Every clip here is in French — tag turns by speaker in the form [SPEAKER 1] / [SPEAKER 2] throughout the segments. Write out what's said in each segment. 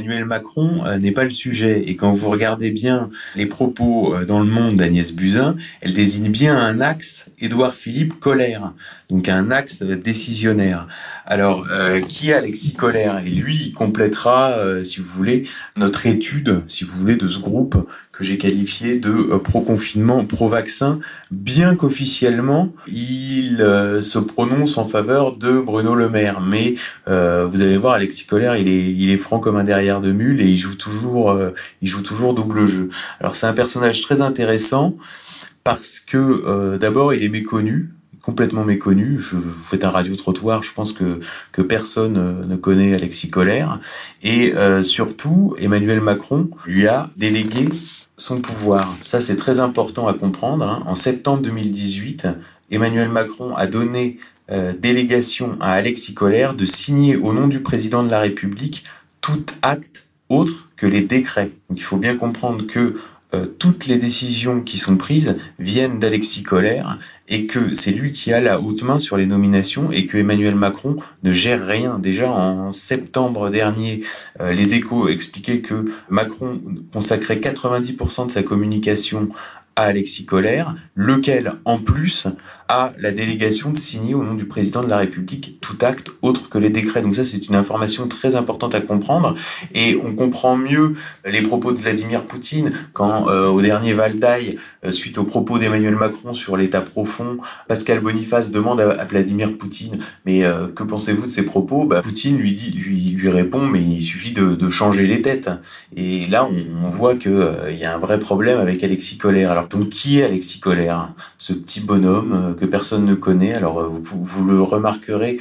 [SPEAKER 1] Emmanuel Macron n'est pas le sujet. Et quand vous regardez bien les propos dans Le Monde d'Agnès Buzyn, elle désigne bien un axe Édouard Philippe Colère, donc un axe décisionnaire. Alors, qui est Alexis Colère? Et lui, il complétera, si vous voulez, notre étude, si vous voulez, de ce groupe que j'ai qualifié de pro-confinement, pro-vaccin, bien qu'officiellement, il se prononce en faveur de Bruno Le Maire. Mais vous allez voir, Alexis Colère, il est franc comme un derrière de mule et il joue toujours double jeu. Alors c'est un personnage très intéressant parce que d'abord il est méconnu, complètement méconnu. Vous faites un radio-trottoir, je pense que personne ne connaît Alexis Colère. Et surtout, Emmanuel Macron lui a délégué son pouvoir. Ça, c'est très important à comprendre. En septembre 2018, Emmanuel Macron a donné délégation à Alexis Colère de signer au nom du président de la République tout acte autre que les décrets. Donc il faut bien comprendre que toutes les décisions qui sont prises viennent d'Alexis Colère et que c'est lui qui a la haute main sur les nominations et que Emmanuel Macron ne gère rien. Déjà en septembre dernier, les Échos expliquaient que Macron consacrait 90% de sa communication à Alexis Colère, lequel, en plus, a la délégation de signer au nom du président de la République tout acte autre que les décrets. Donc ça, c'est une information très importante à comprendre. Et on comprend mieux les propos de Vladimir Poutine quand, au dernier Valdaï, suite aux propos d'Emmanuel Macron sur l'état profond, Pascal Boniface demande à Vladimir Poutine « Mais que pensez-vous de ces propos ?» Poutine lui répond « Mais il suffit de changer les têtes. » Et là, on voit qu'il y a un vrai problème avec Alexis Colère. Alors donc, qui est Alexis Colère? Ce petit bonhomme que personne ne connaît. Alors vous le remarquerez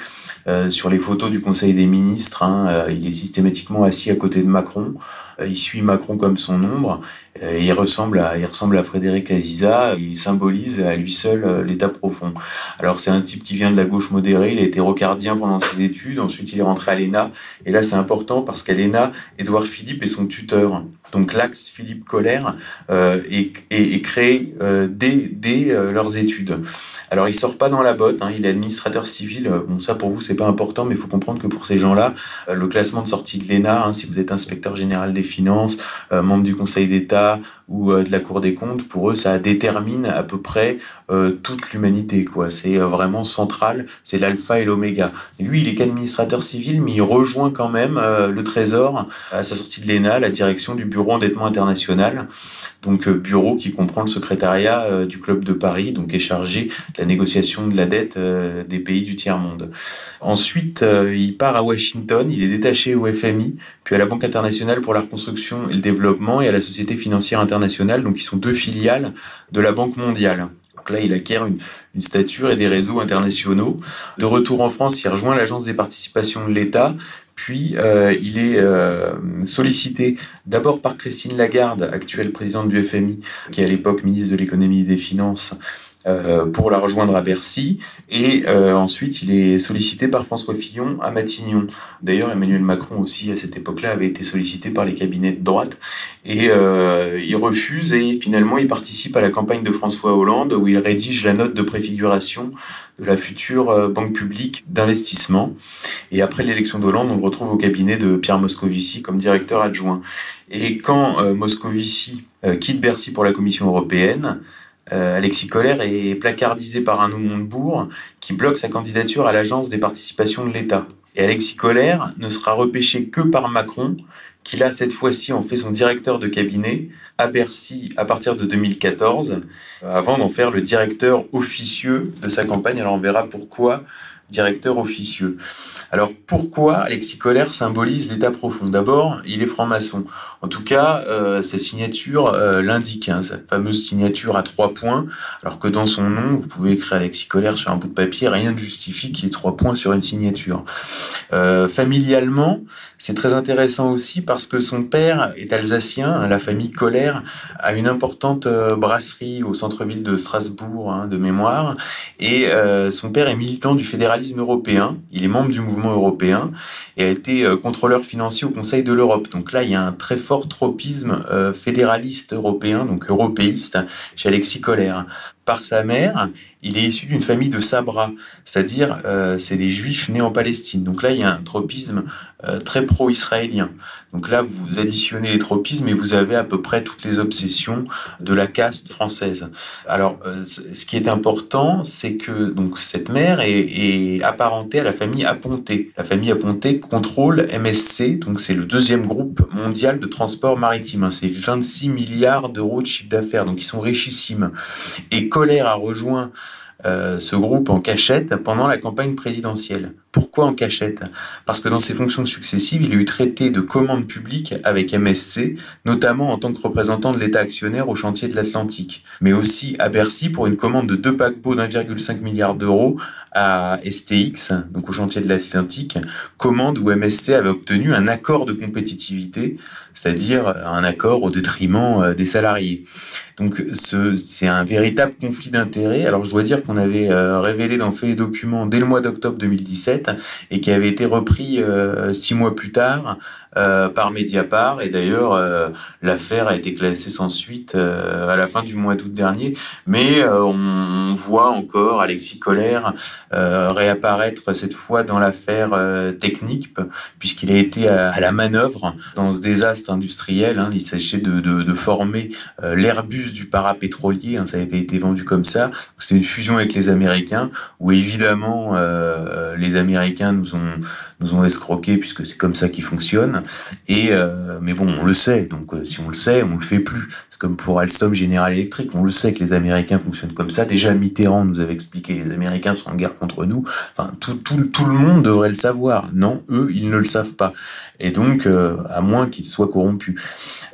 [SPEAKER 1] sur les photos du Conseil des ministres. Il est systématiquement assis à côté de Macron. Il suit Macron comme son ombre. Il ressemble à Frédéric Aziza. Il symbolise à lui seul l'état profond. Alors c'est un type qui vient de la gauche modérée. Il a été rocardien pendant ses études. Ensuite il est rentré à l'ENA. Et là c'est important parce qu'à l'ENA, Édouard Philippe est son tuteur. Donc l'axe Philippe Colère est créé dès leurs études. Alors il sort pas dans la botte, il est administrateur civil. Bon, ça pour vous c'est pas important, mais il faut comprendre que pour ces gens-là, le classement de sortie de l'ENA, si vous êtes inspecteur général des finances, membre du Conseil d'État ou de la Cour des comptes, pour eux ça détermine à peu près toute l'humanité, quoi. C'est vraiment central, c'est l'alpha et l'oméga. Et lui il est qu'administrateur civil, mais il rejoint quand même le Trésor à sa sortie de l'ENA, la direction du Bureau endettement international. Donc bureau qui comprend le secrétariat du Club de Paris, donc est chargé de la négociation de la dette des pays du tiers-monde. Ensuite, il part à Washington, il est détaché au FMI, puis à la Banque internationale pour la reconstruction et le développement et à la Société financière internationale, donc qui sont deux filiales de la Banque mondiale. Donc là, il acquiert une stature et des réseaux internationaux. De retour en France, il rejoint l'Agence des participations de l'État. Puis il est sollicité d'abord par Christine Lagarde, actuelle présidente du FMI, qui est à l'époque ministre de l'économie et des finances, pour la rejoindre à Bercy. Et ensuite, il est sollicité par François Fillon à Matignon. D'ailleurs, Emmanuel Macron aussi, à cette époque-là, avait été sollicité par les cabinets de droite. Et il refuse et finalement, il participe à la campagne de François Hollande où il rédige la note de préfiguration de la future banque publique d'investissement. Et après l'élection d'Hollande, on le retrouve au cabinet de Pierre Moscovici comme directeur adjoint. Et quand Moscovici quitte Bercy pour la Commission européenne, Alexis Colère est placardisé par Arnaud Montebourg qui bloque sa candidature à l'Agence des participations de l'État. Et Alexis Colère ne sera repêché que par Macron, qui là, cette fois-ci, en fait son directeur de cabinet à Bercy à partir de 2014, avant d'en faire le directeur officieux de sa campagne. Alors on verra pourquoi directeur officieux. Alors pourquoi Alexis Colère symbolise l'état profond? D'abord, il est franc-maçon. En tout cas, sa signature l'indique, cette fameuse signature à 3 points, alors que dans son nom, vous pouvez écrire Alexis Colère sur un bout de papier, rien ne justifie qu'il y ait 3 points sur une signature. Familialement, c'est très intéressant aussi parce que son père est alsacien, la famille Colère a une importante brasserie au centre-ville de Strasbourg, de mémoire, et son père est militant du fédéralisme fédéralisme européen. Il est membre du mouvement européen et a été contrôleur financier au Conseil de l'Europe. Donc là, il y a un très fort tropisme fédéraliste européen, donc européiste, chez Alexis Kohler. Par sa mère, il est issu d'une famille de Sabra, c'est-à-dire c'est des Juifs nés en Palestine. Donc là, il y a un tropisme très pro-israélien. Donc là, vous additionnez les tropismes et vous avez à peu près toutes les obsessions de la caste française. Alors, ce qui est important, c'est que donc cette mère est apparentée à la famille Aponté. La famille Aponté contrôle MSC, donc c'est le deuxième groupe mondial de transport maritime. C'est 26 milliards d'euros de chiffre d'affaires, donc ils sont richissimes. Et Kohler a rejoint ce groupe en cachette pendant la campagne présidentielle. Pourquoi en cachette? Parce que dans ses fonctions successives, il a eu traité de commandes publiques avec MSC, notamment en tant que représentant de l'État actionnaire au chantier de l'Atlantique, mais aussi à Bercy pour une commande de 2 paquebots d'1,5 milliard d'euros à STX, donc au chantier de l'Atlantique, commande où MSC avait obtenu un accord de compétitivité, c'est-à-dire un accord au détriment des salariés. Donc c'est un véritable conflit d'intérêts. Alors je dois dire qu'on avait révélé dans Faits et Documents dès le mois d'octobre 2017 et qui avait été repris 6 mois plus tard par Mediapart. Et d'ailleurs l'affaire a été classée sans suite à la fin du mois d'août dernier. Mais on voit encore Alexis Kohler réapparaître cette fois dans l'affaire Technip, puisqu'il a été à la manœuvre dans ce désastre industriel. Il s'agissait de former l'Airbus du parapétrolier, ça avait été vendu comme ça. C'est une fusion avec les Américains, où évidemment les Américains nous ont escroqués, puisque c'est comme ça qu'ils fonctionnent. Et mais bon, on le sait, donc si on le sait, on le fait plus. C'est comme pour Alstom General Electric, on le sait que les Américains fonctionnent comme ça. Déjà Mitterrand nous avait expliqué, les Américains sont en guerre contre nous. Enfin, tout le monde devrait le savoir. Non, eux, ils ne le savent pas. Et donc, à moins qu'ils soient corrompus.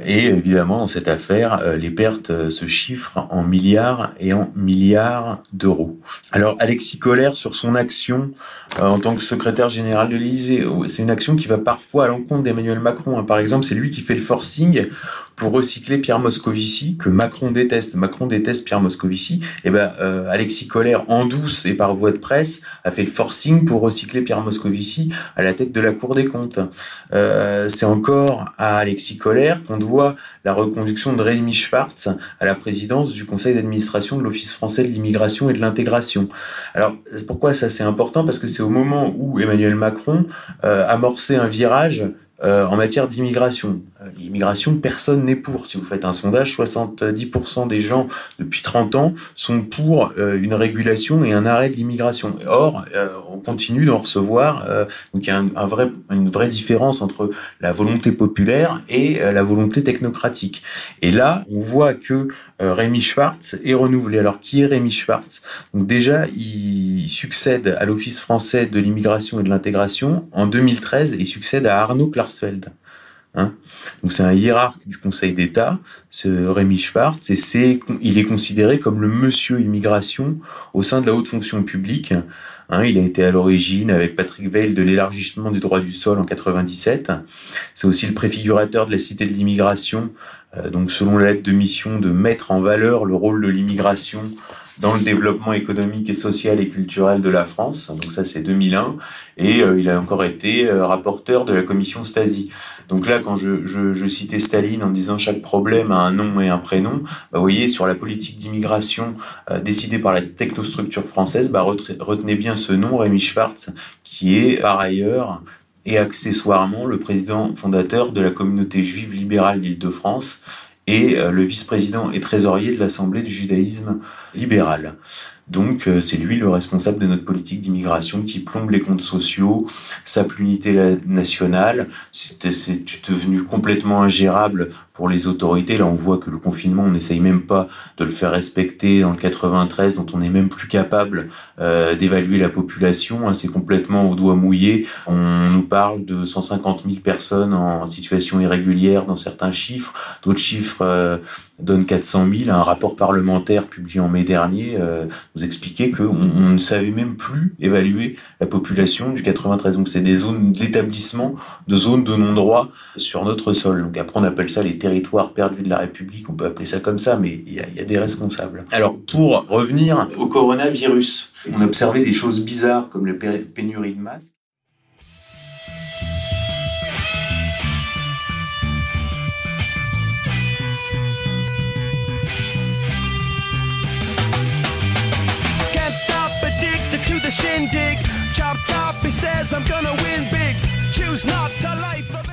[SPEAKER 1] Et évidemment, dans cette affaire, les pertes se chiffrent en milliards et en milliards d'euros. Alors, Alexis Kohler, sur son action en tant que secrétaire général de l'Élysée, c'est une action qui va parfois à l'encontre d'Emmanuel Macron. Par exemple, c'est lui qui fait le forcing pour recycler Pierre Moscovici, que Macron déteste. Macron déteste Pierre Moscovici. Et Alexis Kohler, en douce et par voie de presse, a fait le forcing pour recycler Pierre Moscovici à la tête de la Cour des comptes. C'est encore à Alexis Kohler qu'on doit la reconduction de Rémi Schwartz à la présidence du conseil d'administration de l'Office français de l'immigration et de l'intégration. Alors, pourquoi ça c'est important? Parce que c'est au moment où Emmanuel Macron amorçait un virage en matière d'immigration. L'immigration, personne n'est pour. Si vous faites un sondage, 70% des gens depuis 30 ans sont pour une régulation et un arrêt de l'immigration. Or, on continue d'en recevoir. Donc il y a une vraie différence entre la volonté populaire et la volonté technocratique. Et là, on voit que Rémi Schwartz est renouvelé. Alors qui est Rémi Schwartz? Donc déjà, il succède à l'Office français de l'immigration et de l'intégration en 2013 et il succède à Arnaud Klarsfeld. Donc c'est un hiérarque du Conseil d'État, ce Rémi Schwartz, et il est considéré comme le monsieur immigration au sein de la haute fonction publique. Il a été à l'origine, avec Patrick Weil, de l'élargissement du droit du sol en 97. C'est aussi le préfigurateur de la Cité de l'immigration, donc selon la lettre de mission, de mettre en valeur le rôle de l'immigration dans le développement économique et social et culturel de la France. Donc ça c'est 2001. Et il a encore été rapporteur de la commission Stasi. Donc là, quand je citais Staline en disant chaque problème a un nom et un prénom, vous voyez, sur la politique d'immigration décidée par la technostructure française, retenez bien ce nom, Rémi Schwartz, qui est par ailleurs et accessoirement le président fondateur de la communauté juive libérale d'Île-de-France et le vice-président et trésorier de l'Assemblée du judaïsme libéral. Donc c'est lui le responsable de notre politique d'immigration qui plombe les comptes sociaux, sape l'unité nationale. C'est devenu complètement ingérable pour les autorités. Là on voit que le confinement, on n'essaye même pas de le faire respecter dans le 93, dont on n'est même plus capable d'évaluer la population. C'est complètement au doigt mouillé. On nous parle de 150 000 personnes en situation irrégulière dans certains chiffres, d'autres chiffres chiffre donne 400 000. Un rapport parlementaire publié en mai dernier nous expliquait qu'on ne savait même plus évaluer la population du 93. Donc c'est des zones d'établissement, de zones de non-droit sur notre sol. Donc après on appelle ça les territoires perdus de la République, on peut appeler ça comme ça, mais il y a des responsables. Alors pour revenir au coronavirus, on a observé des choses bizarres comme la pénurie de masques.
[SPEAKER 2] To the shindig, chop chop, he says I'm gonna win big, choose not to life.